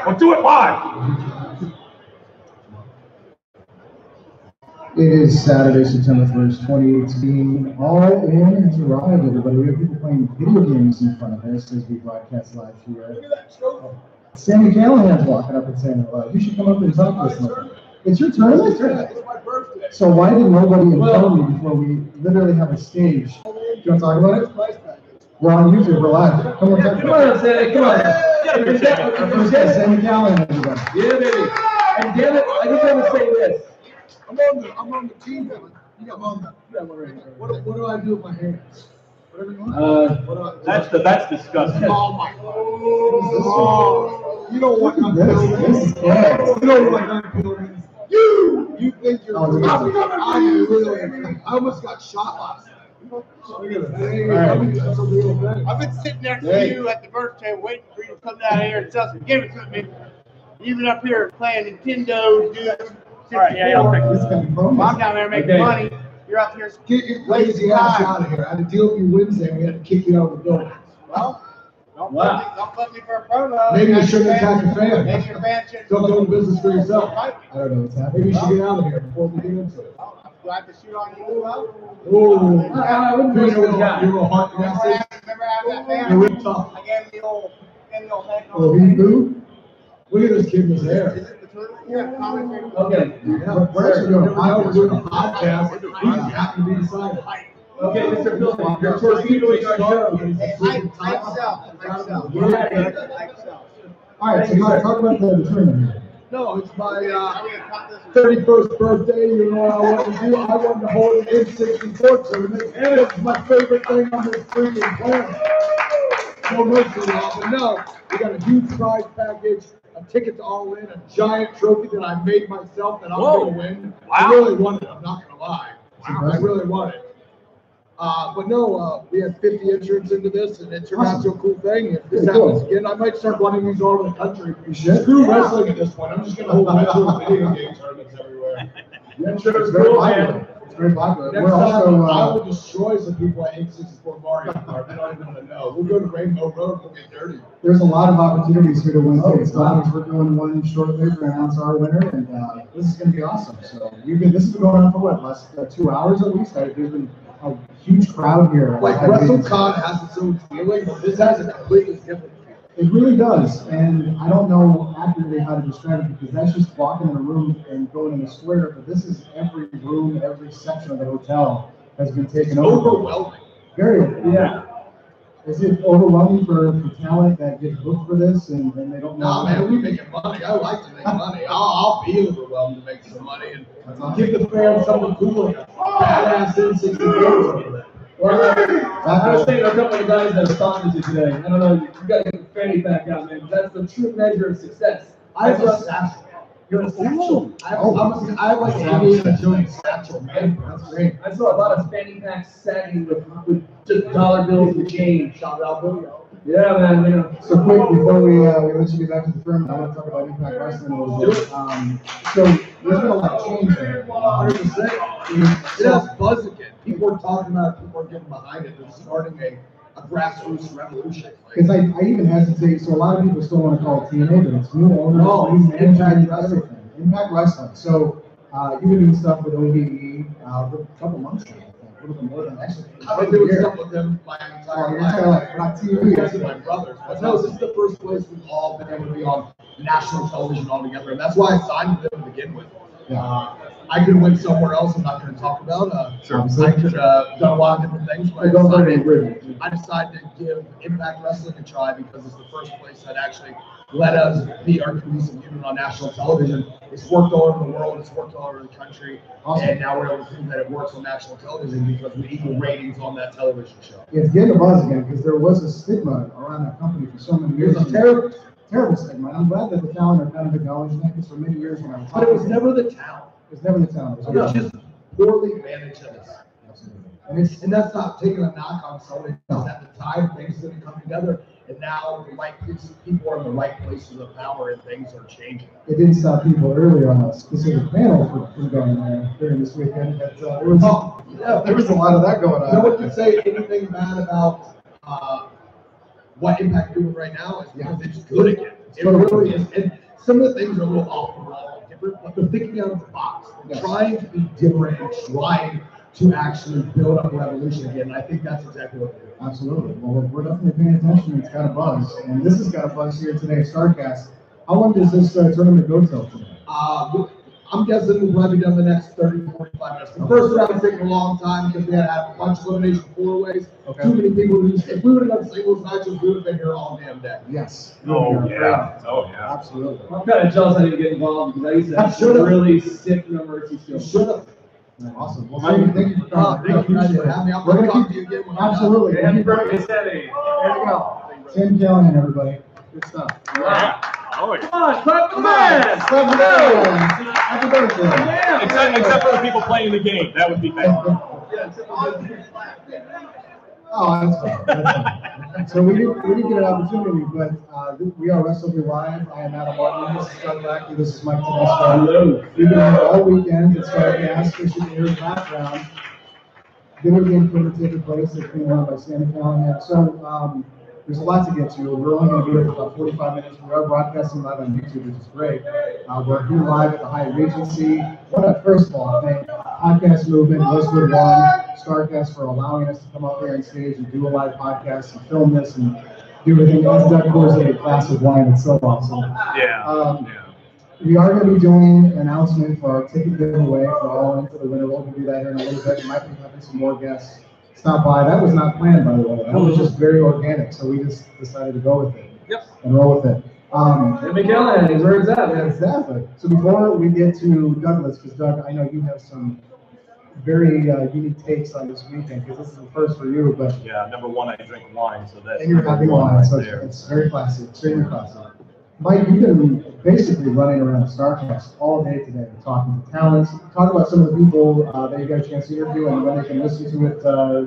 We'll do it live. It is Saturday, September 1st, 2018. All in has arrived, everybody. We have people playing video games in front of us as we broadcast live here. Look at that trophy. Sammy Callahan's walking up and saying hello. You should come up and talk to us. It's your turn? It's my birthday. So why did nobody inform me before we literally have a stage? Do you want to talk about it? We're on YouTube. We're live. Come on, Sammy. Come on. Our first guest, Sammy Callahan, everybody. Yeah, baby. And damn it, I just want to say this. I'm on the team. I'm on the. What do I do with my hands? Whatever you want. That's disgusting. Oh my God. You don't want to this. You don't want to You think you're I almost got shot last night. I've been sitting next to you at the birthday waiting for you to come down here and tell me, give it to me. You've been up here playing Nintendo, all right, yeah, I'll take this. Well, I'm down there making money. You're up here. Get your lazy ass out of here. I had to deal with you Wednesday. We had to kick you out of the building. Well, don't put me for a promo. Maybe you shouldn't attack your fans. Maybe your fans should Don't go into business for yourself. I don't know what's happening. Maybe you should get out of here before we get into it. Do I have to shoot on you as well? Ooh. I wouldn't be able to You're a heart Remember having that fan? Yeah, we talk. I gave him the old head. Oh, he boo? Look at this kid in his hair. Is it the toilet? Yeah, commentary. Okay. Yeah, we're actually doing a podcast. We're doing a podcast. We just happen to be decided. Okay, Mr. Bill, you're torpedoing our show. All right, so you want to talk about the tournament here? No, it's my 31st birthday. You know what I wanted to do? I wanted to hold an N64 tournament. And it's my favorite thing on this freaking planet. No mercy, y'all. But no, we got a huge prize package, a ticket to All In, a giant trophy that I made myself that I'm going to win. Wow. I really wanted it. I'm not going to lie. Wow. I really wanted it. But no, we had 50 entrants into this, and it turned out to a cool thing. If this happens again, I might start running these all over the country. Screw wrestling at this point. I'm just going to hold actual video game tournaments everywhere. Yeah, sure, it's very popular. It's very popular. We're also, I will destroy some people at 864 Mario Kart. They don't even want to know. We'll go to Rainbow Road. We'll get dirty. There's a lot of opportunities here to win tickets. We're doing one shortly. We're going to announce our winner, and this is going to be awesome. So this has been going on for what, last 2 hours at least? There's been a huge crowd here. Like WrestleCon has its own feeling, but this has a completely different feeling. It really does, and I don't know accurately how to describe it because that's just walking in a room and going in a square, but this is every room, every section of the hotel has been taken over. Overwhelming. Very, yeah. Is it overwhelming for talent that gets booked for this and they don't know? No, man, we're making money. I like to make money. I'll be overwhelmed to make some money and give the fans something cool, like a badass N64 over there. Well, I was thinking a couple of guys that are talking to you today. I don't know, you got to get the fanny pack out, man. That's the true measure of success. I have a satchel. You're a satchel. I have like an Indiana Jones satchel, man. That's great. I saw a lot of fanny packs sagging with just dollar bills and change. Shout out, Billy. Yeah, man. You know. So quick before we let you get back to the firm, I want to talk about Impact Wrestling a little bit. So there's been a lot of change there. 100%. It has buzz again. People are talking about it. People are getting behind it. They're starting a grassroots revolution. Because I even hesitate. So a lot of people still want to call it TNA, but it's new owners, new management, everything. Impact Wrestling. So you've been doing stuff with OVE for a couple months now. A little bit more than actually. I've been doing stuff with them my entire life. Not TV. Because of my brothers. But no, this is the first place we've all been able to be on national television all together. And that's why I signed with them to begin with. I could have went somewhere else I'm not going to talk about. Sure. I could have done a lot of different things, but I decided to give Impact Wrestling a try because it's the first place that actually let us be our cohesive unit on national television. It's worked all over the world. It's worked all over the country. Awesome. And now we're able to prove that it works on national television because we equal ratings on that television show. Yeah, it's getting a buzz again because there was a stigma around that company for so many years. It's a terrible stigma. I'm glad that the talent are kind of acknowledging that because for many years when I was But it was never the talent. It was never the talent. It was just poorly managed at us. And that's not taking a knock on Sony. At the time, things didn't come together, and now the right people are in the right places of power, and things are changing. It didn't stop people earlier on a specific panel from going there during this weekend. But there was a lot of that going on. No one can say anything bad about what Impact doing right now is because it's good again. It really is. And some of the things are a little off the wall, different, but they're thinking out of the box, trying to be different and trying to actually build up a revolution again. And I think that's exactly what they're doing. Absolutely. Well, we're definitely paying attention. It's got a buzz, and this has got a buzz here today at Starrcast. How long does this tournament go till today? I'm guessing we'll probably be done the next 30 to 45 minutes. The first round was taking a long time because we had to have a bunch of elimination four-ways. Okay. Too many people. If we would have done singles matches, we would have been here all damn day. Yes. Oh, yeah. Oh, yeah. Absolutely. I'm kind of jealous I didn't get involved because I used to have some really sick No Mercy skills. Should have. Awesome. Well, thank you for coming. Thank you for having me. I'm going to talk to you again. When I'm done. Absolutely. Happy birthday, Sammy. There we go. Tim Callahan, everybody. Good stuff. Yeah. Oh, yeah. Come on, clap for the man. Clap it up. Happy birthday. Yeah. Except for the people playing the game. That would be fantastic. Oh, that's fine. That's fine. So we didn't get an opportunity, but we are Wrestleview Live. I am Adam Martin. This is Doug Lackey. This is Mike Tedesco. Hello. We've been here all weekend at Starrcast. As you can hear in the background, dinner game could have taken place. It's being run by Sammy Callahan. So there's a lot to get to. We're only going to be here for about 45 minutes. We are broadcasting live on YouTube, which is great. We're here live at the Hyatt Regency. First of all, thank Podcast Movement, Westwood Starrcast for allowing us to come up here on stage and do a live podcast and film this and do everything. As Doug pours a glass of wine, it's so awesome. Yeah. We are going to be doing an announcement for our ticket giveaway for All In for the winter. We'll do that here in a little bit. We might be having some more guests stop by. That was not planned, by the way. That was just very organic, so we just decided to go with it. Yep. And roll with it. Sammy Callahan, he's where it's at, man. Exactly. So before we get to Douglas, because Doug, I know you have some very unique takes on this weekend, because this is the first for you, but Yeah, number one, I drink wine, so that's. and you're number having one wine, so right there. it's very classy, extremely classy. Mike, you've been basically running around Starrcast all day today, talking to talents, talk about some of the people that you got a chance to interview and when they can listen to it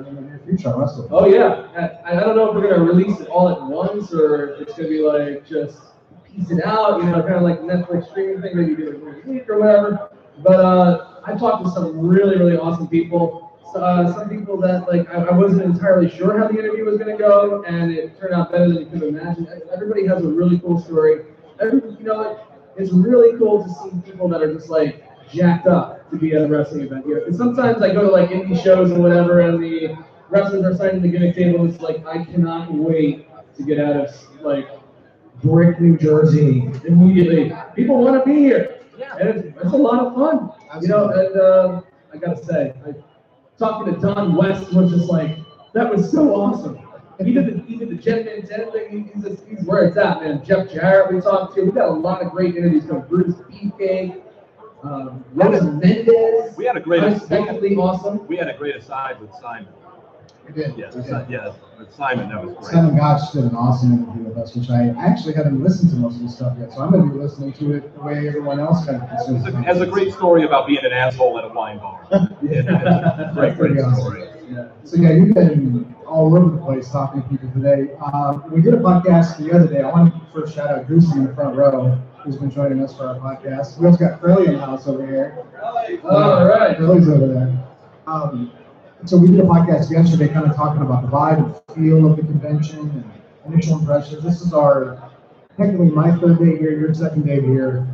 in the near future on Wrestle. Oh yeah, I don't know if we're gonna release it all at once or if it's gonna be like just piece it out, you know, kind of like Netflix streaming thing, maybe do it every week or whatever. But I talked to some really, really awesome people. Some people that like I wasn't entirely sure how the interview was gonna go, and it turned out better than you could imagine. Everybody has a really cool story. It's really cool to see people that are just like jacked up to be at a wrestling event here. And sometimes I go to like indie shows and whatever, and the wrestlers are signing the gimmick table. It's like I cannot wait to get out of like Brick, New Jersey immediately. People want to be here, and it's a lot of fun, you know. And I gotta say, talking to Don West was just like that was so awesome. He did the Jet Man 10 thing. He's where it's at, man. Jeff Jarrett we talked to. We got a lot of great interviews from Bruce Beefcake, Rosa Mendez. We had a great unexpectedly awesome. We had a great aside with Simon. We did. Yes, We did. yeah, with Simon, that was great. Simon Gotch did an awesome interview with us, which I actually haven't listened to most of the stuff yet, so I'm going to be listening to it the way everyone else kind of consumes it. Has a great story about being an asshole at a wine bar. Yeah, great Pretty awesome. story. Yeah. So yeah, you've been all over the place talking to people today. We did a podcast the other day. I want to first shout out Goosey in the front row, who's been joining us for our podcast. We also got Curly in the house over here. All right. Curly's over there. So we did a podcast yesterday kind of talking about the vibe and feel of the convention and initial impressions. This is technically my third day here, your second day here.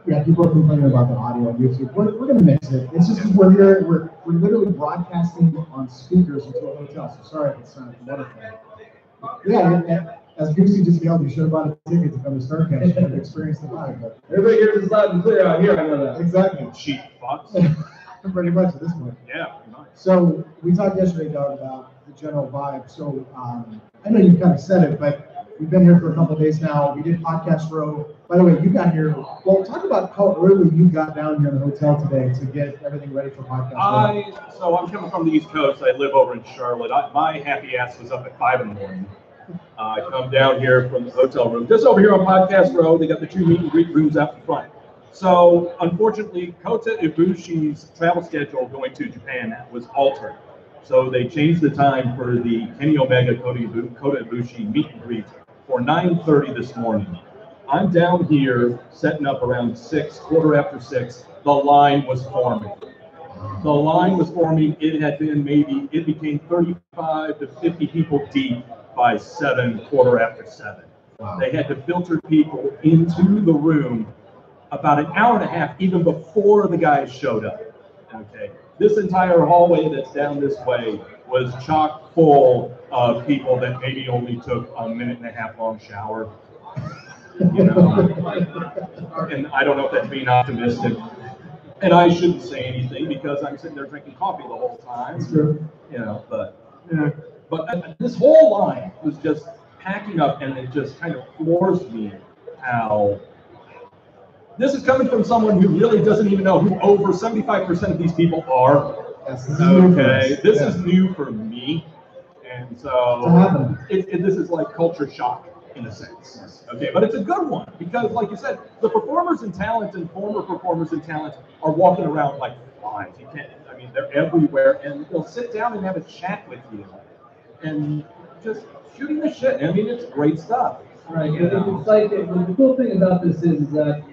Yeah, people are complaining about the audio on YouTube. We're going to mix it. It's just because we're literally broadcasting on speakers into a hotel. So sorry if it sounds wonderful. Yeah, as Goosey just yelled, you should have bought a ticket to come to Starrcast. You could experience the vibe. But Everybody hears us loud and clear out here. I know that. exactly. Cheap fucks. Pretty much at this point. Yeah, nice. So we talked yesterday, Doug, about the general vibe. So I know you kind of said it, but we've been here for a couple of days now. We did Podcast Row. By the way, you got here. Well, talk about how early you got down here in the hotel today to get everything ready for Podcast Row. So I'm coming from the East Coast. I live over in Charlotte. My happy ass was up at 5 in the morning. I come down here from the hotel room. Just over here on Podcast Row, they got the 2 meet and greet rooms out in front. So unfortunately, Kota Ibushi's travel schedule going to Japan was altered. So they changed the time for the Kenny Omega Kota Ibushi meet and greet for 9:30 this morning. I'm down here setting up around 6, quarter after 6. The line was forming. It had been it became 35 to 50 people deep by 7, quarter after 7. Wow. They had to filter people into the room about an hour and a half even before the guys showed up. Okay, this entire hallway that's down this way was chock full of people that maybe only took a minute and a half long shower. You know, and I don't know if that's being optimistic. And I shouldn't say anything because I'm sitting there drinking coffee the whole time. That's true. You know, but this whole line was just packing up, and it just kind of floors me how this is coming from someone who really doesn't even know who over 75% of these people are. Yes, Okay, this is new for me, and so this is like culture shock in a sense. Okay, but it's a good one because, like you said, the performers and talent and former performers and talent are walking around like flies. You can't. I mean, they're everywhere, and they'll sit down and have a chat with you, and just shooting the shit. I mean, it's great stuff. Right. It's like the cool thing about this is that,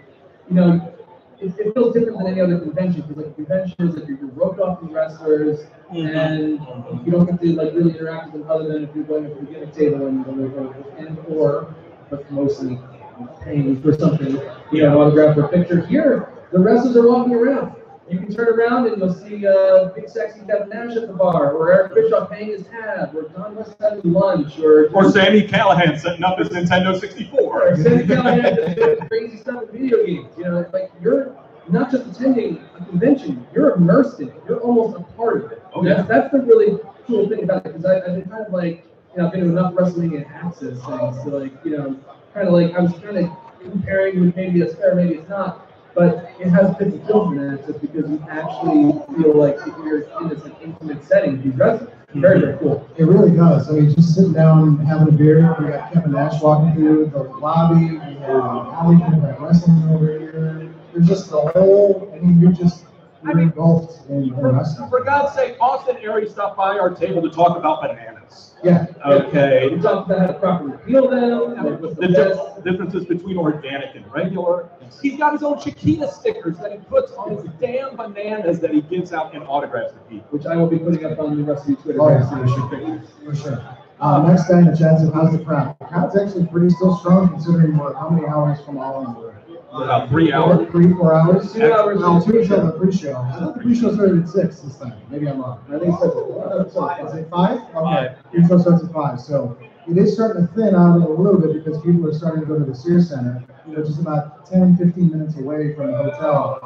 you know, it feels different than any other convention because like a convention is like you're roped off from wrestlers and you don't get to like really interact with them other than if you're going up to the gimmick table but mostly paying for something, you know, an autograph or a picture. Here, the wrestlers are walking around. You can turn around and you'll see Big Sexy Kevin Nash at the bar, or Eric Bischoff paying his tab, or Don West having lunch, or Sammy Callahan setting up his Nintendo 64. Or Sammy Callahan doing crazy stuff with video games. You know, like you're not just attending a convention, you're immersed in it. You're almost a part of it. Oh, yeah. That's the really cool thing about it, because I've been kind of like, you know, I've been to enough wrestling and access things to like, you know, kind of like, I was kind of comparing with maybe it's fair, maybe it's not. But it has been fulfilled in access because you actually feel like if you're in this like, intimate setting with these wrestlers. Very, very cool. It really does. I mean, just sitting down and having a beer. We got Kevin Nash walking through the lobby. We have Allie from wrestling over here. There's just the whole. I mean, you're engulfed in wrestling. For God's sake, Austin Aries stopped by our table to talk about bananas. Yeah. Okay. We talked about how to properly peel them. The differences between organic and regular. He's got his own Chiquita stickers that he puts on his damn bananas that he gives out in autographs to people. Which I will be putting up on the Wrestleview Twitter. Oh, yeah, for sure. Next guy in the chat says, how's the crowd? The crowd's actually pretty still strong considering how many hours from all in we're. About 3 hours. 3-4 hours. 2 hours. No, 2 hours of the pre-show. I thought the pre-show started at 6 this time. Maybe I'm wrong. I think it starts at 5. Okay. Pre-show starts at 5. So it is starting to thin out a little bit because people are starting to go to the Sears Center, which is about 10-15 minutes away from the hotel.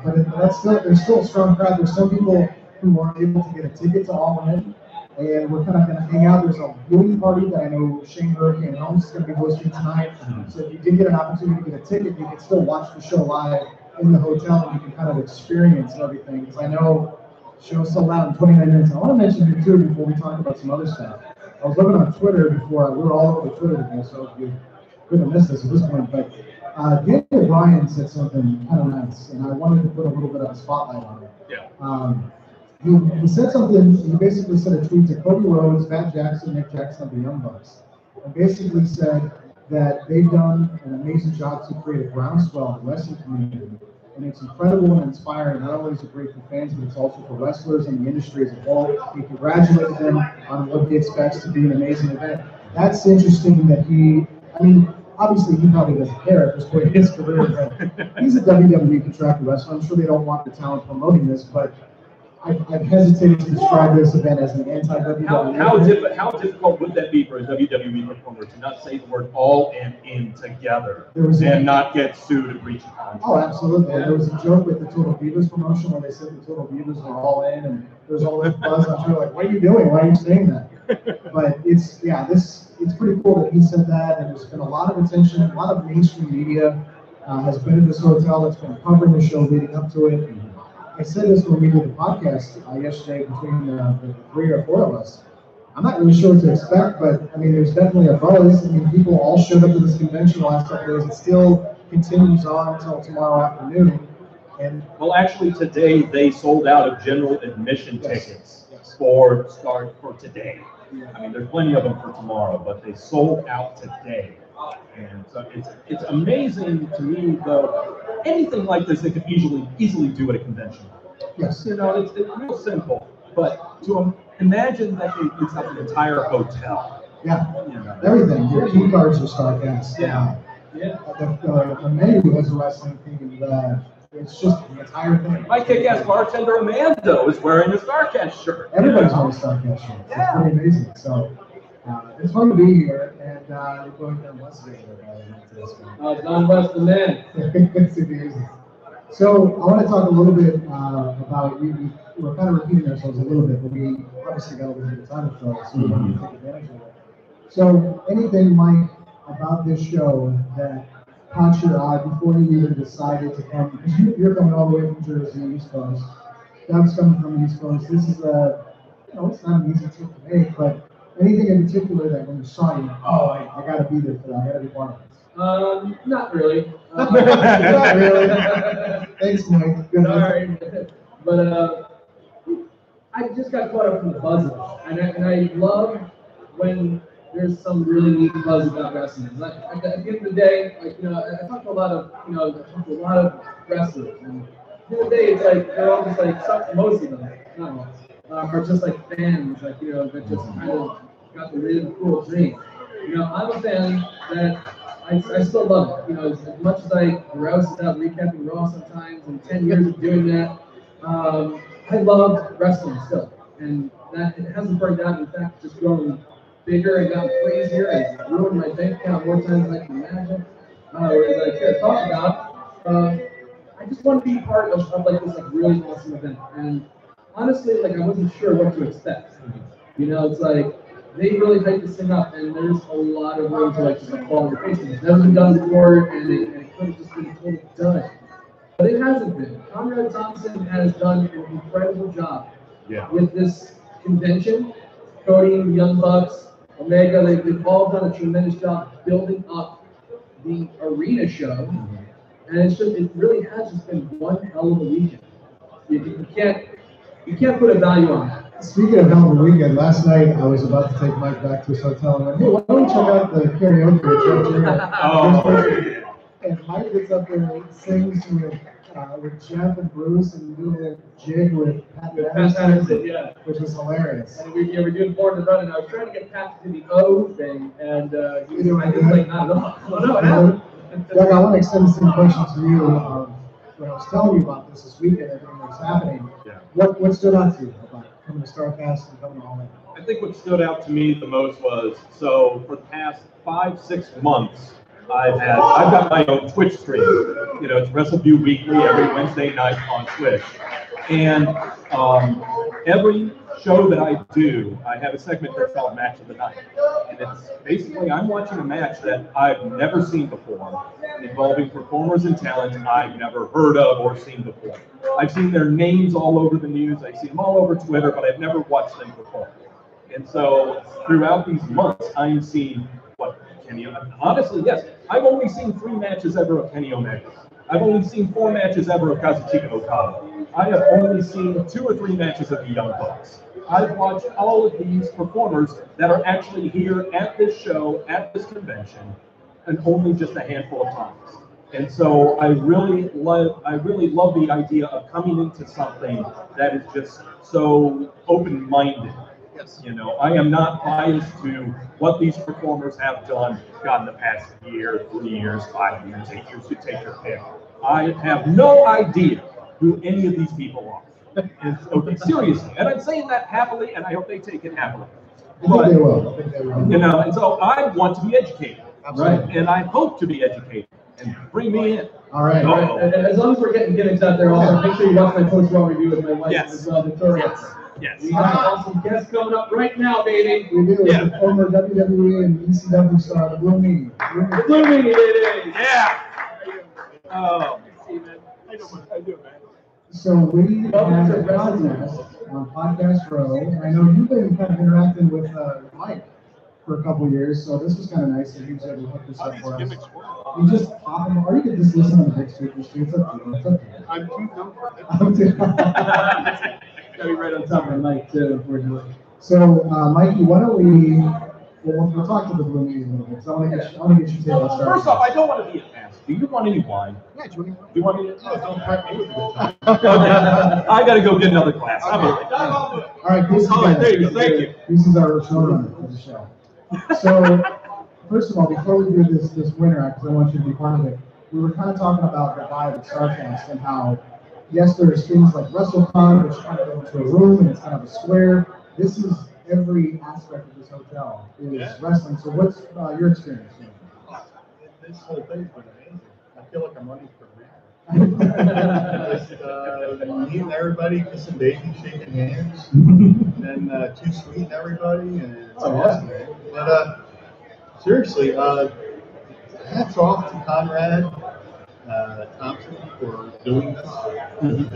But there's still a strong crowd. There's some people who weren't able to get a ticket to All In. And we're kind of going to hang out. There's a viewing party that I know Shane Hurricane Holmes is going to be hosting tonight. So if you did get an opportunity to get a ticket, you can still watch the show live in the hotel and you can kind of experience everything. Because I know the show's sold out in 29 minutes. I want to mention you too before we talk about some other stuff. I was looking on Twitter before. We were all over Twitter today, so you couldn't miss this at this point. But Daniel Bryan said something kind of nice, and I wanted to put a little bit of a spotlight on it. Yeah. He said something, he basically sent a tweet to Cody Rhodes, Matt Jackson, Nick Jackson of the Young Bucks, and basically said that they've done an amazing job to create a groundswell in the wrestling community. And it's incredible and inspiring. Not only is it great for fans, but it's also for wrestlers and the industry as a whole. He congratulated them on what he expects to be an amazing event. That's interesting that obviously he probably doesn't care at this point in his career, but he's a WWE contracted wrestler. I'm sure they don't want the talent promoting this, but I've hesitated to describe this event as an anti-WWE. How difficult would that be for a WWE performer to not say the word all and in together and not get sued and breach a contract? Oh, absolutely. There was a joke with the Total Divas promotion where they said the Total Divas were all in, and there's all that buzz on Twitter like, what are you doing? Why are you saying that? But it's pretty cool that he said that, and there's been a lot of attention, a lot of mainstream media has been in this hotel that's been covering the show leading up to it. I said this when we did the podcast yesterday between the 3 or 4 of us. I'm not really sure what to expect, but I mean, there's definitely a buzz. I mean, people all showed up to this convention the last couple of days. It still continues on until tomorrow afternoon. And well, actually, today they sold out of general admission tickets for today. I mean, there's plenty of them for tomorrow, but they sold out today. And so it's amazing to me, though. Anything like this they could easily do at a convention. Yes. You know, it's real simple. But to imagine that they lease out the entire hotel Yeah, You know. everything. Your key cards are Starrcast. Yeah. The menu has a wrestling theme. It's just the entire thing. My kick-ass bartender Amanda is wearing a Starrcast shirt. Everybody's wearing Starrcast shirts. It's pretty amazing. So it's fun to be here, and we're going down Westwood. Don West, the man. It's amazing. So I want to talk a little bit about we're kind of repeating ourselves a little bit, but we obviously got a little bit of time to fill, so we want to take advantage of it. So anything, Mike, about this show that caught your eye before you even decided to come? Because you're coming all the way from Jersey, East Coast. Doug's coming from the East Coast. This is it's not an easy trip to make, but anything in particular that when you saw it, I got to be there for that. I got to be part of this. Not really. Not really. Thanks, Mike. Good. Sorry. But I just got caught up in the buzz of it. And I love when there's some really neat buzz about wrestling. Like, at the end of the day, I talk to a lot of wrestlers. And at the end of the day, it's like, they're all just like, most of them, not most, are just like fans, that just kind of got the really cool dream. I'm a fan that I still love it. As much as I grouse about recapping Raw sometimes, and 10 years of doing that, I love wrestling still. And that it hasn't burned out. In fact, just grown bigger and gotten crazier and ruined my bank account more times than I can imagine. Whereas I care to talk about, I just want to be part of this really awesome event. And honestly, I wasn't sure what to expect. It's like, they really hype this thing up, and there's a lot of room to just fall in your face. It's never been done before, and it could have just been totally done. But it hasn't been. Conrad Thompson has done an incredible job with this convention. Cody, Young Bucks, Omega, they've all done a tremendous job building up the arena show, and it really has just been one hell of a weekend. You can't put a value on that. Speaking of hell of a weekend, last night I was about to take Mike back to his hotel and went, hey, why don't we check out the karaoke right here? And Mike gets up there and sings with Jeff and Bruce and doing a jig with Pat Patterson, which was hilarious. And we're doing Born to Run, and I was trying to get Pat to do the O thing, and he was like, not at all. Oh, no, it happened. Doug, I want to extend the same question to you. When I was telling you about this weekend, everything that was happening, what stood out to you about coming to Starrcast and coming to all that? I think what stood out to me the most was, so for the past 5-6 months, I've got my own Twitch stream. It's Wrestleview Weekly every Wednesday night on Twitch. And every show that I do, I have a segment that's called Match of the Night. And it's basically, I'm watching a match that I've never seen before, involving performers and talent I've never heard of or seen before. I've seen their names all over the news, I've seen them all over Twitter, but I've never watched them perform. And so throughout these months, I'm seeing Kenny Omega. Honestly, yes, I've only seen 3 matches ever of Kenny Omega. I've only seen 4 matches ever of Kazuchika Okada. I have only seen 2 or 3 matches of the Young Bucks. I've watched all of these performers that are actually here at this show, at this convention, and only just a handful of times. And so I really love the idea of coming into something that is just so open-minded. Yes. I am not biased to what these performers have done, in the past year, 3 years, 5 years, 8 years, you take your pick. I have no idea who any of these people are. And so, seriously, and I'm saying that happily, and I hope they take it happily. I think they will. And so I want to be educated, Absolutely. Right? And I hope to be educated, and bring me in. All right. And as long as we're getting gimmicks out there, also make sure you watch my post-Raw review with my wife as well, Victoria. Yes. We have an awesome guest coming up right now, baby. We do. Yeah. The former WWE and ECW star, the Blue Meanie. The Blue Meanie, baby. Yeah. Oh. I do, man. So we have a contest on Podcast Row. I know you've been kind of interacting with Mike for a couple years, so this was kind of nice that he was able to hook this up for us. You just pop them, or you could just listen on the big speakers too. It's up to you. It's up to you. I'm too dumb. Gotta be right on top of my mic too, unfortunately. So, Mikey, why don't we'll talk to the Blue Meanie a little bit. So I want to get you to Well, first off, I don't want to be a fast. Do you want any wine? Yeah, do you want me to? No, don't prep me with it. I got to go get another class. All right, this is there you go. Thank you. This is our showrunner for the show. So, first of all, before we do this winter act, because I want you to be part of it, we were kind of talking about the vibe of Starrcast and how, yes, there's things like WrestleCon, which kind of go into a room and it's kind of a square. This is every aspect of this hotel is wrestling. So, what's your experience? This whole thing's been amazing. I feel like I'm running for mayor. Just meeting everybody, kissing babies, shaking hands, and too sweet and everybody, and it's awesome. Man. But seriously, hats off to Conrad Thompson for doing this, and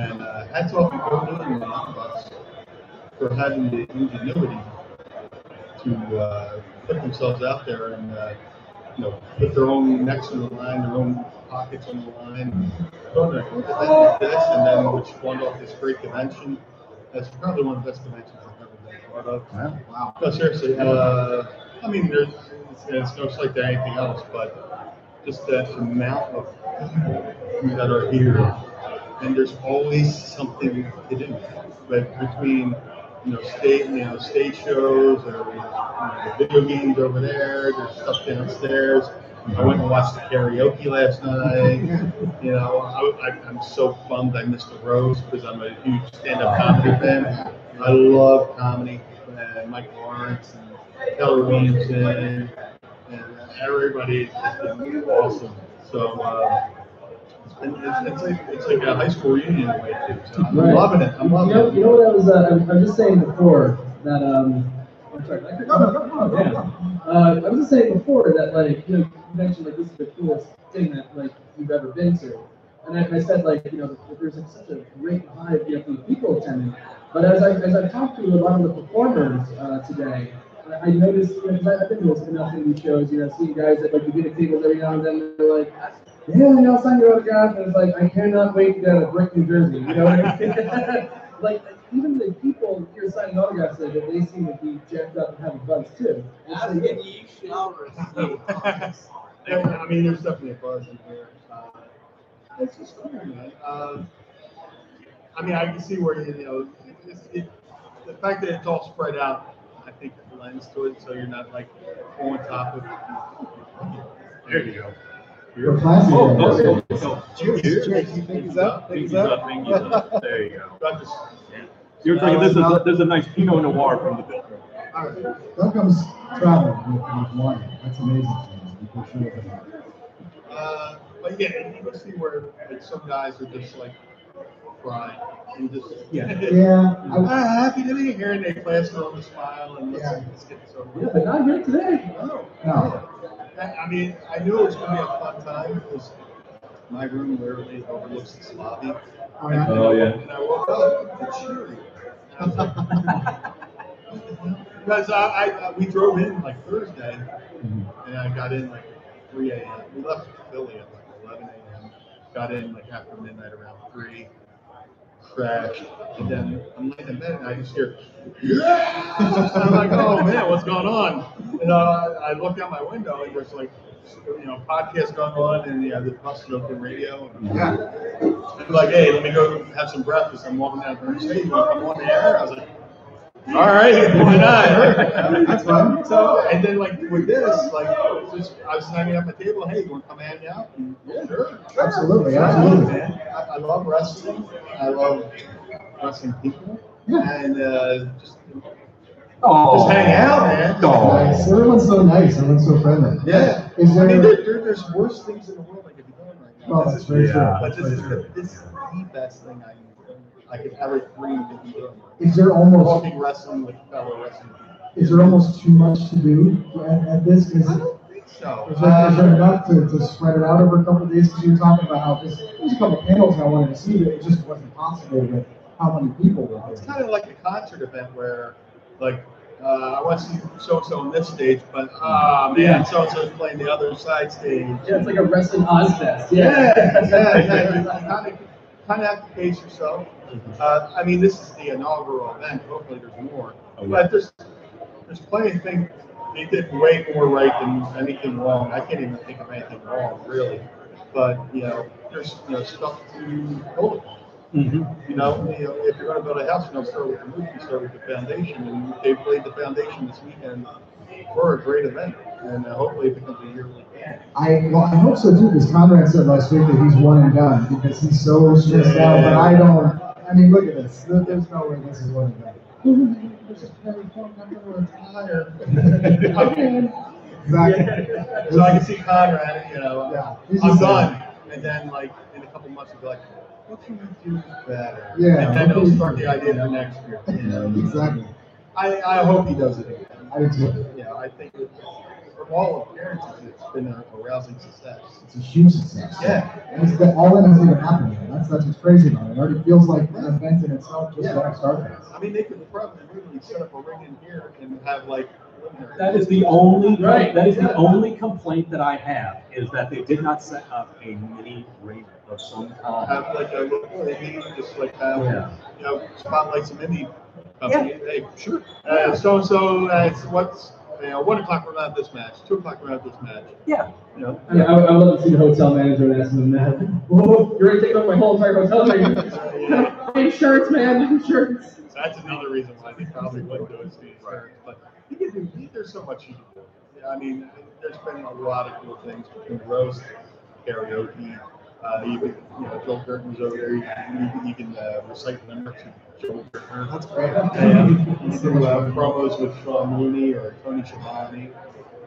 hats off to Go Doing and Bus for having the ingenuity to put themselves out there and put their own necks on the line, their own pockets on the line, go to an event like this, and then which spawned off this great convention. That's probably one of the best conventions I've ever been part of. Wow. No, seriously. I mean, it's no slight to anything else, but just that amount of people that are here, and there's always something to do. But between stage shows or the video games over there, there's stuff downstairs. I went and watched the karaoke last night. I'm so bummed I missed the Rose because I'm a huge stand-up comedy fan. I love comedy. Mike Lawrence and Keller Williamson and everybody has been awesome. So it's like a high school reunion in a way too. So I'm loving it. I'm loving it. You know what I was just saying before that I'm sorry. I was just saying before that you mentioned this is the coolest thing that you've ever been to, and I said there's such a great vibe from the people attending. But as I talked to a lot of the performers today, I noticed because I've been to enough indie shows, seeing guys at the dinner tables every now and then, they're like, yeah, I'll sign your autograph, and it's like I cannot wait to go to Brick, New Jersey. You know what I mean? Even the people here signing autographs, they seem to be jacked up and having buzz too. I mean, there's definitely a buzz in here. It's just cool, man. I mean, I can see where the fact that it's all spread out, I think it lends to it, so you're not on top of. There you go. We're classy. Cheers. Fingers up. There you go. You're drinking this is a nice Pinot Noir from the building. That comes traveling with wine. That's amazing. But yeah, you can see where some guys are just crying and just happy to be here, and they plaster on the smile and let's get this over. Yeah, but not here today. No. I mean, I knew it was going to be a fun time because my room literally overlooks this lobby. Oh yeah. And I woke up and cheery. Because we drove in Thursday, and I got in 3 a.m. We left Philly at 11 a.m. Got in after midnight around 3. Crashed, and then I'm laying in bed and I just hear, I'm like, oh man, what's going on? And I look out my window and there's podcast going on and the busted open radio. And I'm like, hey, let me go have some breakfast. I'm walking down there and say, you want to come on the air? I was like, all right, why not? That's fun. So, and then with this, I was hanging at my table. Hey, you want to come hang out? And, yeah, sure. Absolutely. Man. I love wrestling. I love wrestling people. And just hang out, man. Nice. Everyone's so nice. Everyone's so friendly. Yeah. There's worse things in the world I could be doing right now. Well, that's very true. But this is the best thing I could ever dream to be doing. Is there almost walking wrestling with fellow wrestling people? Is there almost too much to do at this? I don't think so. Is there enough to spread it out over a couple of days? Because you were talking about how there's a couple of panels I wanted to see, but it just wasn't possible with how many people were there. It's kind of like a concert event where, I want to see so-and-so on this stage, but so-and-so's playing the other side stage. Yeah, it's like a wrestling Ozfest. Yeah. You kind of have to pace yourself. I mean, this is the inaugural event. Hopefully, there's more. But there's plenty of things they did way more right than anything wrong. I can't even think of anything wrong, really. But there's stuff to hold. You know, if you're going to build a house, you don't start with the roof, you start with the foundation. And they've laid the foundation this weekend for a great event. And hopefully it becomes a yearly thing. I hope so too, because Conrad said last week that he's one and done because he's so stressed out. But I don't. I mean, look at this. There's no way this is one and done. Exactly. So I can see Conrad, you know, he's I'm just done. And then, like, in a couple months, he'll be like, what can we do better? Yeah. And then he'll start the idea for next year. You know? Exactly. I hope he does it again. I do too. Yeah, I think from all appearances, it's been a rousing success. It's a huge success. Yeah. And it's that all in hasn't even happened yet. That's what's crazy about it. It already feels like an event in itself just like Starrcast. I mean, they could probably literally set up a ring in here and have like. That is the only That is the only complaint that I have is that they did not set up a mini ring of some kind. Have like a local indie, just like have you know spotlight some indie company. Hey, sure. So it's what's 1 o'clock we're at this match, 2 o'clock we're at this match. Yeah. You know. Yeah, I would love to see the hotel manager and ask him that. Whoa, you're ready to take over my whole entire hotel room. Insurance, man, insurance. So that's another reason why they probably wouldn't do it to insurance. But there's so much you can do. Yeah, I mean, there's been a lot of cool things between roast, karaoke. Even Joel Gerton was over there. You can recite numbers to Joel Gerton. That's great. You can do promos with Sean Mooney or Tony Schiavone.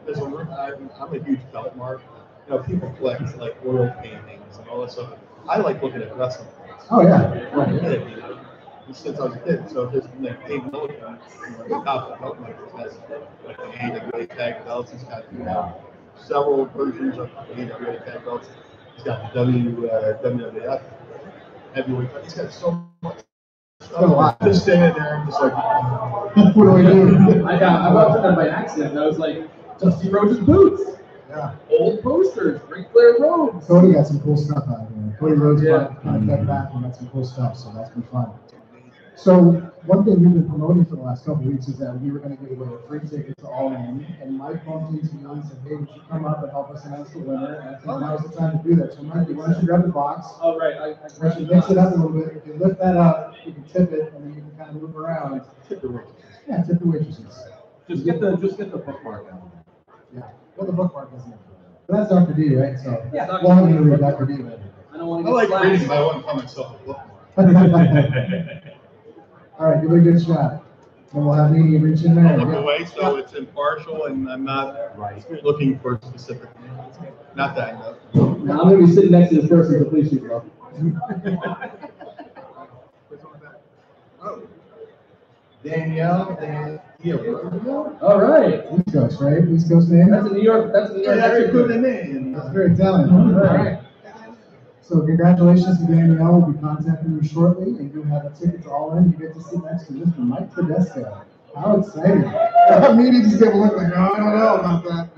There's I'm a huge belt mark. You know, people collect like oil paintings and all that stuff. I like looking at wrestling. Oh yeah. Since I was a kid, so there's Dave Milligan, the top of the belt makers has like the AWA tag belts. He's got several versions of the AWA tag belts. He's got the WWF heavyweight. He's got so much stuff. I'm just standing there, I'm just like, what do we do? I walked in there by accident, and I was like, Dusty Rhodes' boots. Yeah. Old posters, Ric Flair robes. Cody got some cool stuff out here. Cody Rhodes kind of got back and got some cool stuff, so that's been fun. So one thing we've been promoting for the last couple of weeks is that we were going to give away a free ticket to All In, and Mike bumped into me and said, hey, would you come up and help us announce the winner? And I think now's the time to do that. So Mikey, why don't you grab the box? Oh, right. I should mix it up a little bit. If you lift that up, you can tip it, and then you can kind of move around. Tip the waitresses. Yeah, tip the waitresses. Just get the bookmark out. Yeah, well, the bookmark isn't. But that's Dr. D, right? So Yeah, we'll have you read Dr. D later. I don't want I to get like reading, but I wouldn't call myself a bookmark. All right, give it a good shot. And we'll have me reach in there. I'll look away, so it's impartial, and I'm not looking for specific. Not that I know. Now, I'm going to be sitting next to this person, so please shoot love. Danielle and All right. East Coast, right? East Coast name? That's a New York. That's a New York. that's a area. good name. That's very talented. All right. So congratulations to Danielle. We'll be contacting you shortly, and you have a ticket to All In. You get to sit next to Mr. Mike Tedesco. How exciting. Me just gave a look like, oh, I don't know about that.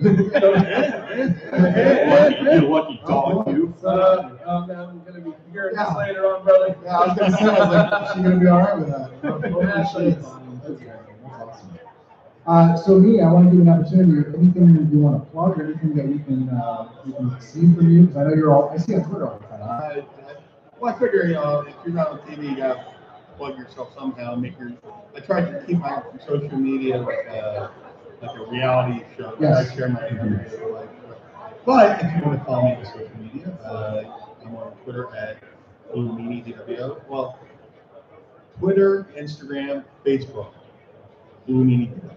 You lucky dog, you. I'm going to be hearing this later on, brother. Yeah, I was going to say, I was like, is she going to be all right with that? Ashley. That's awesome. So me, I want to give you an opportunity. Anything you want to plug, or anything that we can see from you? Because I know you're all. I see you on Twitter all the time. Well, I figure, if you're not on TV, you got to plug yourself somehow. I try to keep my social media like a reality show. Yes. I share my life. But if you want to follow me on social media, I'm on Twitter at LuMiniDWO. Well, Twitter, Instagram, Facebook, LuMiniDWO.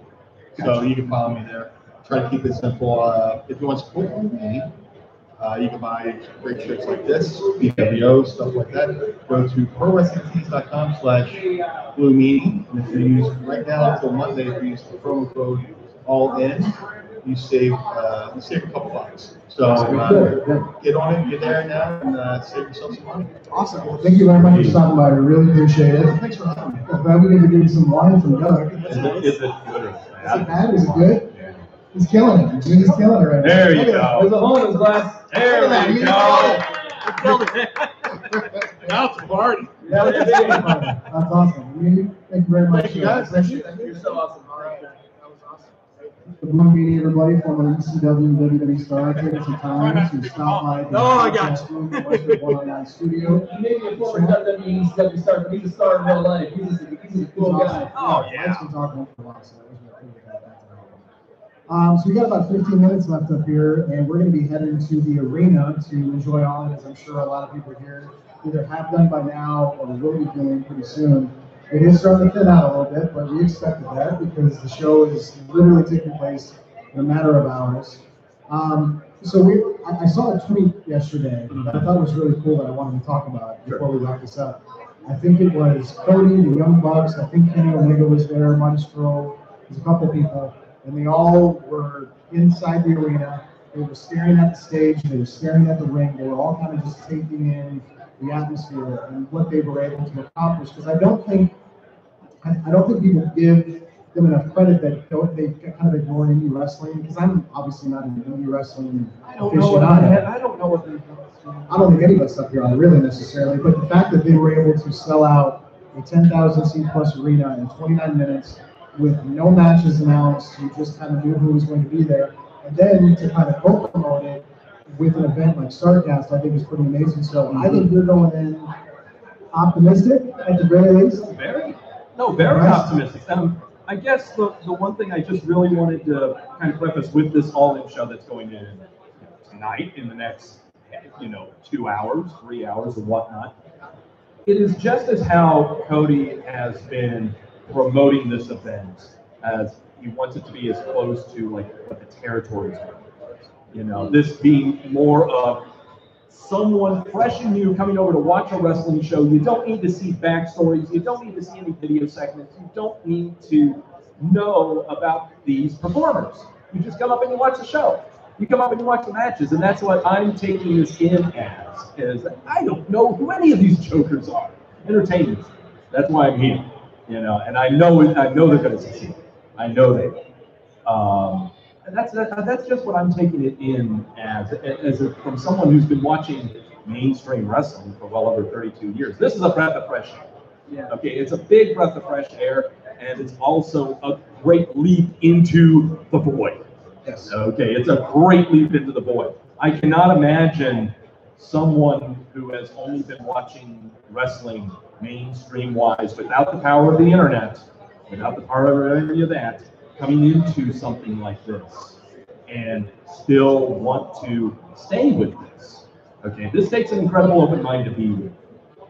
So you can follow me there. Try to keep it simple. If you want to support me, you can buy great shirts like this, BWO, stuff like that. Go to prowrestlingtees.com/LuMini. And if you use right now until Monday, if you use the promo code ALLIN, you save a couple bucks. So get on it, get there now, and save yourself some money. Awesome. Well, thank you very much for stopping by. I really appreciate it. Thanks for having me. I'm glad we get to give you some wine from Doug. Is it good? Is it bad? Is it good? He's killing it. He's killing it right now. There you There's go. a hole in his glass. There we go. Now it's a party. Yeah, That's awesome. Thank you very much. Thank you guys. Appreciate it. You're so awesome. All right. That was awesome. Good morning, everybody, from ECW and WWE Star taking some time to stop by the podcast room in Westwood 109 studio. He may be a former WWE ECW star, but he's a star in real life. He's a cool guy. Oh, yeah. Mike's been talking for a while, so that was really cool to have that to help. So we got about 15 minutes left up here, and we're going to be heading to the arena to enjoy all of it, as I'm sure a lot of people here either have done by now or will be doing pretty soon. It is starting to thin out a little bit, but we expected that because the show is literally taking place in a matter of hours. So I saw a tweet yesterday that I thought was really cool that I wanted to talk about before we wrap this up. I think it was Cody, the Young Bucks, I think Kenny Omega was there, Marty Scurll, there's a couple people, and they all were inside the arena. They were staring at the stage, they were staring at the ring, they were all kind of just taking in the atmosphere and what they were able to accomplish. Because I don't think people give them enough credit that they kind of ignore indie wrestling. Because I'm obviously not an indie wrestling aficionado. I don't know what they're doing. I don't think any of us up here are really necessarily. But the fact that they were able to sell out a 10,000 seat plus arena in 29 minutes with no matches announced, you just kind of knew who was going to be there, and then to kind of co-promote it with an event like Starrcast, I think is pretty amazing. So I think you're going in optimistic at the very least. Very optimistic. I guess the one thing I just really wanted to kind of preface with this all-in show that's going in tonight in the next 2 hours, 3 hours, or whatnot. It is just as how Cody has been promoting this event, as he wants it to be as close to like what the territories are. This being more of someone fresh and new coming over to watch a wrestling show. You don't need to see backstories. You don't need to see any video segments. You don't need to know about these performers. You just come up and you watch the show. You come up and you watch the matches, and that's what I'm taking this in as, is I don't know who any of these jokers are. Entertainment. That's why I'm here. And I know they're going to succeed. I know they will. And that's just what I'm taking it in as from someone who's been watching mainstream wrestling for well over 32 years. This is a breath of fresh air. Yeah. Okay, it's a big breath of fresh air, and it's also a great leap into the void. Yes. Okay, it's a great leap into the void. I cannot imagine someone who has only been watching wrestling mainstream-wise without the power of the internet, without the power of any of that, coming into something like this and still want to stay with this. Okay, this takes an incredible open mind to be with.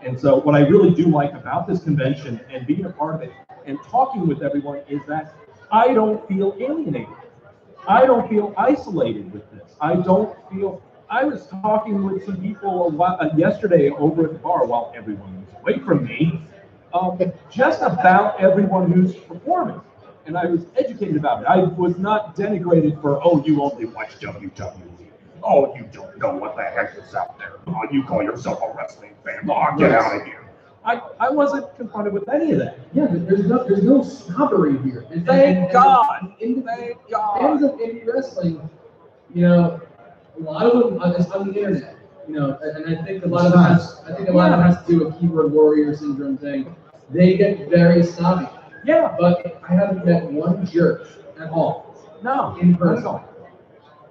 And so what I really do like about this convention and being a part of it and talking with everyone is that I don't feel alienated. I don't feel isolated with this. I was talking with some people yesterday over at the bar while everyone was away from me, just about everyone who's performing. And I was educated about it. I was not denigrated for, oh, you only watch WWE. Oh, you don't know what the heck is out there. Oh, you call yourself a wrestling fan. Oh, get out of here. I wasn't confronted with any of that. Yeah, there's no snobbery here. Thank God. Thank God. Fans of indie wrestling, a lot of them is on the internet. And I think a lot of it has to do with keyboard warrior syndrome thing. They get very snobby. Yeah, but I haven't met one jerk at all. No, in person.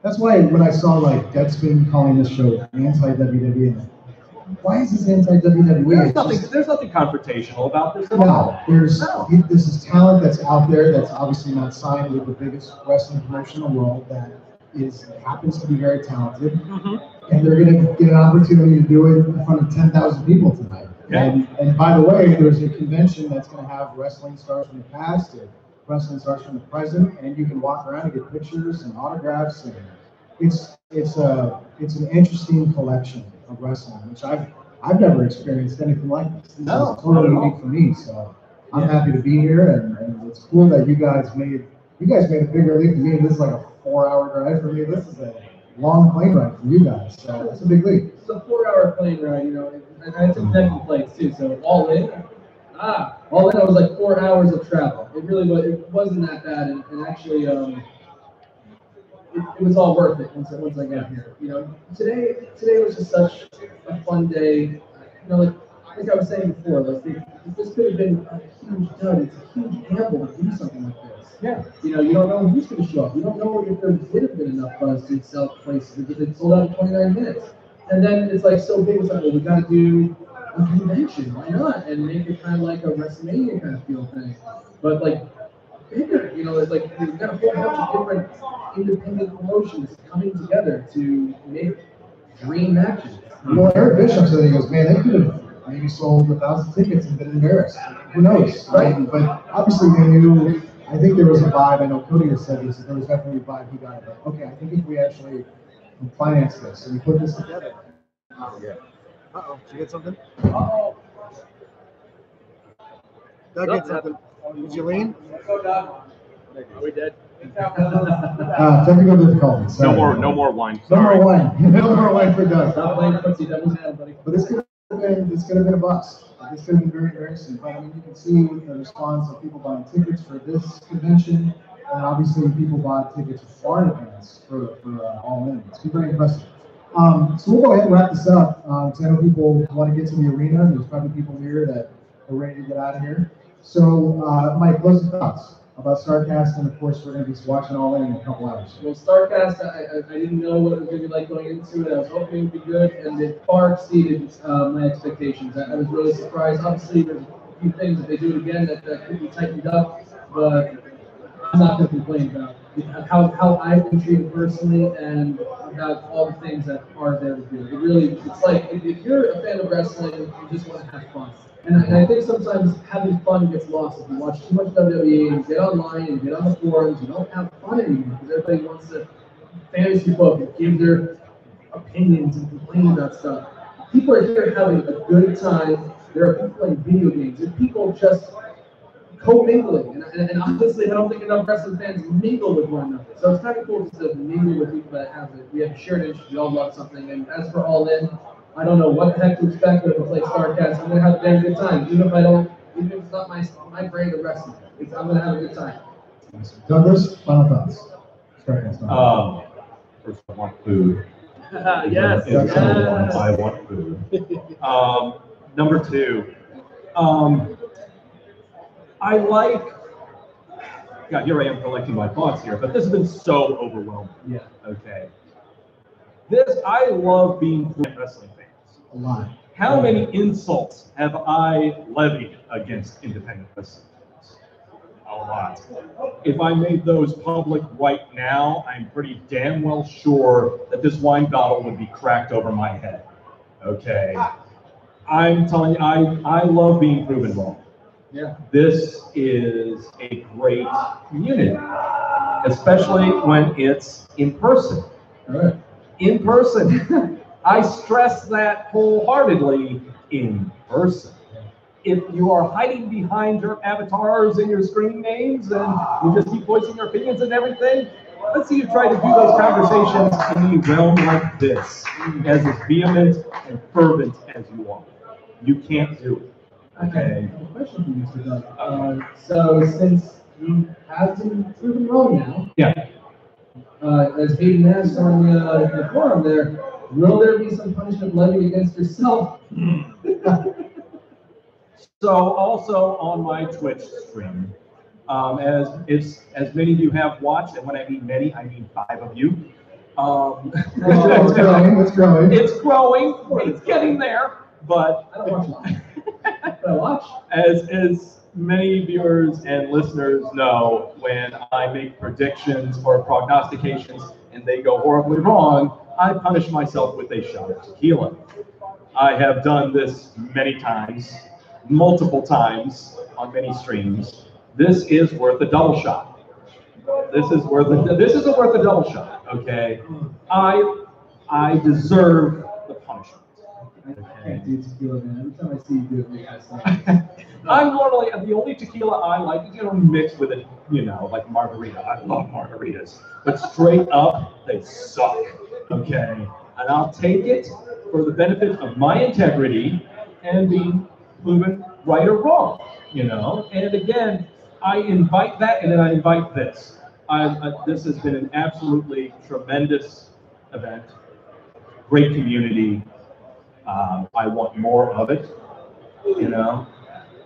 That's why when I saw like Deadspin calling this show anti-WWE, why is this anti-WWE? There's nothing confrontational about this at all. No. This is talent that's out there that's obviously not signed with the biggest wrestling promotion in the world that happens to be very talented, and they're going to get an opportunity to do it in front of 10,000 people tonight. Yeah. And by the way, there's a convention that's going to have wrestling stars from the past and wrestling stars from the present, and you can walk around and get pictures and autographs, and it's an interesting collection of wrestling, which I've never experienced anything like this. This is totally unique for me, so I'm happy to be here, and it's cool that you guys made a bigger leap than me. This is like a 4-hour drive for me. This is a long plane ride for you guys, so it's a big leap. It's a 4-hour plane ride, and I took connecting flights too, so all in, I was like 4 hours of travel. It really was. It wasn't that bad, and actually, it was all worth it once I got here. Today was just such a fun day. like I was saying before, like this could have been a huge dud. It's a huge gamble to do something like this. Yeah. You know, you don't know who's going to show up. You don't know if there would have been enough buzz to sell places because it sold out in 29 minutes. And then it's like so big. It's like, well, we got to do a convention. Why not? And make it kind of like a WrestleMania kind of feel thing. But like bigger, you know, it's like you've got a whole bunch of different independent promotions coming together to make dream matches. Well, Eric Bishop said, he goes, man, they could have maybe sold 1,000 tickets and been embarrassed. Who knows, right? But obviously they knew, I think there was a vibe, I know Cody has said this, that there was definitely a vibe he got it. But, okay, I think if we actually finance this and we put this together. Oh, yeah. Uh-oh, did you get something? Uh-oh. Doug, get something. Did you lean? Are we dead? Technical difficulties. No more wine. No more wine. No more wine for Doug. Stop playing footsie, devil's hand, buddy. But this could have been a bust. This could have been very embarrassing. But I mean, you can see the response of people buying tickets for this convention, and obviously people bought tickets far in advance for All In. It's been very impressive. So we'll go ahead and wrap this up. Because I know people want to get to the arena. There's probably people here that are ready to get out of here. So, Mike, closing thoughts about Starrcast, and of course we're going to be watching All In a couple hours. Well, Starrcast, I didn't know what it was going to be like going into it. I was hoping it would be good, and it far exceeded my expectations. I was really surprised. Obviously, there's a few things if they do it again that could be tightened up, but I'm not going to complain about how I've been treated personally and about all the things that are there to do. It really, it's like if you're a fan of wrestling, you just want to have fun. And I think sometimes having fun gets lost if you watch too much WWE and get online and get on the forums. You don't have fun anymore because everybody wants to fantasy book and give their opinions and complain about stuff. People are here having a good time. There are people playing video games. There's people just co-mingling. And honestly, I don't think enough wrestling fans mingle with one another. So it's kind of cool just to mingle with people that have it. We have a shared interest. We all love something. And as for All In, I don't know what the heck to expect, but if it's like Starrcast, I'm gonna have a damn good time. Even if it's not my brand of wrestling, I'm gonna have a good time. Douglas, final thoughts. Starrcast. First, I want food. Yes. I want food. Number two, I like. God, here I am collecting my thoughts here, but this has been so overwhelming. Yeah. Okay. I love being wrestling fans. A lot. How many insults have I levied against independent wrestling fans? A lot. If I made those public right now, I'm pretty damn well sure that this wine bottle would be cracked over my head. Okay. I'm telling you, I love being proven wrong. Yeah. This is a great community, especially when it's in person. All right. In person. I stress that wholeheartedly, in person. If you are hiding behind your avatars and your screen names and you just keep voicing your opinions and everything, let's see you try to do those conversations in a realm like this, as vehement and fervent as you are. You can't do it. Okay. I have a question for you, Mr. Doug. So since you have been proven wrong now, Yeah. As Hayden asked on the forum there, will there be some punishment levied against yourself? So also on my Twitch stream, as many of you have watched, and when I mean many, I mean 5 of you. It's growing. It's growing. It's getting there. But I don't watch live. But I watch. As many viewers and listeners know, when I make predictions or prognostications and they go horribly wrong, I punish myself with a shot of tequila. I have done this many times, multiple times on many streams. This is worth a double shot. This is worth a double shot. Okay, I deserve the punishment. I can't do tequila, man. Every time I see you do it, make that sound. I'm normally, the only tequila I like is, mixed with it, like margarita. I love margaritas. But straight up, they suck. Okay? And I'll take it for the benefit of my integrity and being proven right or wrong, And again, I invite that, and then I invite this. This has been an absolutely tremendous event. Great community. I want more of it. You know?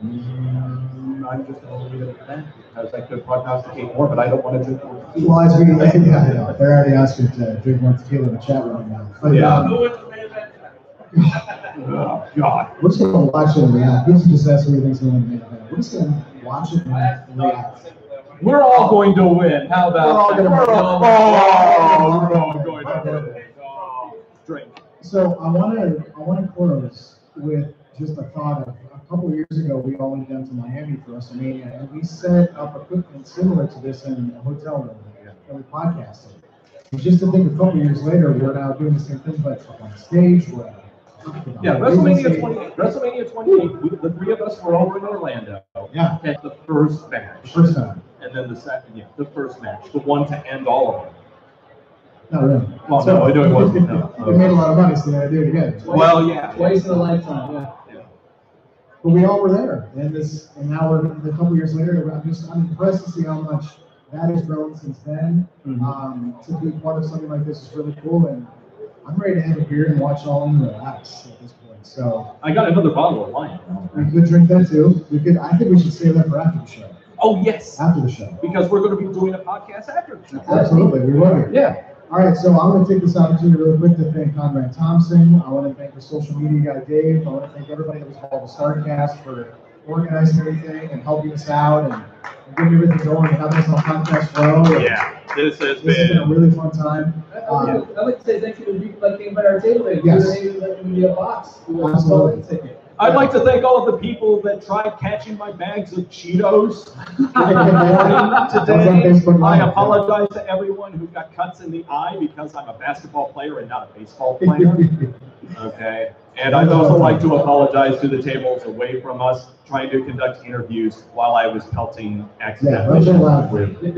I'm just going to leave it at that because I could prognosticate more, but I don't want to drink more tequila. Well, as we, yeah, I know. They're already asking to drink more tequila in the chat room now. But, Yeah. Oh, God. we're just going to watch it and react. This is just that's what he thinks going to be. We're just going to watch it and react. We're all going to win. How about We're all that? gonna win. We're all going to win. Oh, drink. So I want to close with just a thought of a couple of years ago, we all went down to Miami for WrestleMania, and we set up equipment similar to this in a hotel room, and we podcasted. And just to think, a couple of years later, we're now doing the same thing, but on stage. Yeah, WrestleMania 28. WrestleMania 28. The three of us were over in Orlando. Yeah. At the first match. First time. And then the second, yeah, the first match, the one to end all of them. Not really. Well, no, I know it wasn't. No. We made a lot of money, so I do it again. Well, yeah. Twice in a lifetime, yeah. But we all were there, and now we're a couple years later. I'm impressed to see how much that has grown since then. To be part of something like this is really cool, and I'm ready to have a beer and watch all in relax at this point. So I got another bottle of wine. we could drink that too. I think we should save that for after the show. Oh, yes. After the show. Because we're going to be doing a podcast after the show. Absolutely, we will be. Yeah. All right, so I'm going to take this opportunity really quick to thank Conrad Thompson. I want to thank the social media guy, Dave. I want to thank everybody that was involved with Starrcast for organizing everything and helping us out and getting everything going and having us on Podcast Row. Yeah, this has been a really fun time. I'd like to say thank you to the people that came by our table today. Yes. In the box. Absolutely. I'd like to thank all of the people that tried catching my bags of Cheetos in the morning today. I apologize to everyone who got cuts in the eye because I'm a basketball player and not a baseball player. Okay. And I'd also like to apologize to the tables away from us trying to conduct interviews while I was pelting accidentally. They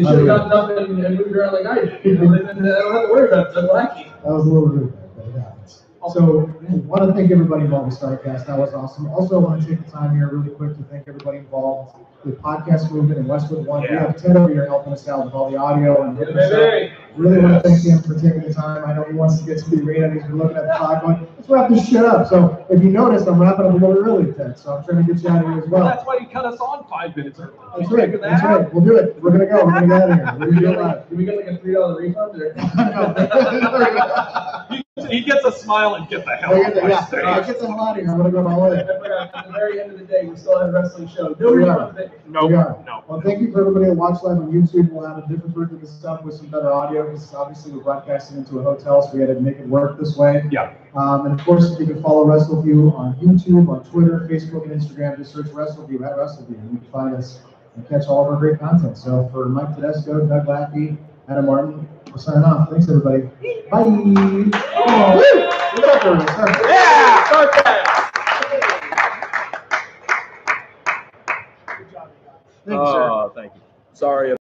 should have gotten up and moved around like I did. Then I don't have to worry about it. I'm lucky. That was a little rude, but it happens. So, I want to thank everybody involved with Starrcast. That was awesome. Also, I want to take the time here really quick to thank everybody involved with Podcast Movement and Westwood One. We have Ted over here helping us out with all the audio and really want to thank him for taking the time. I know he wants to get to the arena and he's been looking at the clock going, let's wrap this shit up. So, if you noticed, I'm wrapping up a little early, Ted. So, I'm trying to get you out of here as well. That's why you cut us on 5 minutes early. That's right. That's right. We'll do it. We're going to go. We're going to get out of here. We're going to do it live. Can we get like a $3 refund? Or? He gets a smile and get the hell out of my stage. Get the hell out of here. I'm going to go my way. At the very end of the day, we still have a wrestling show. No refund. No. Well, thank you for everybody that watched live on YouTube. We'll have a different version of this stuff with some better audio because obviously we're broadcasting into a hotel, so we had to make it work this way. Yeah. And of course, you can follow Wrestleview on YouTube, on Twitter, Facebook, and Instagram. Just search Wrestleview at Wrestleview, and you can find us and catch all of our great content. So for Mike Tedesco, Doug Laffey, Adam Martin, we're signing off. Thanks, everybody. Bye. Oh, woo! What's up, everybody? Yeah! Starrcast! Thanks, sir. Thank you. Sorry.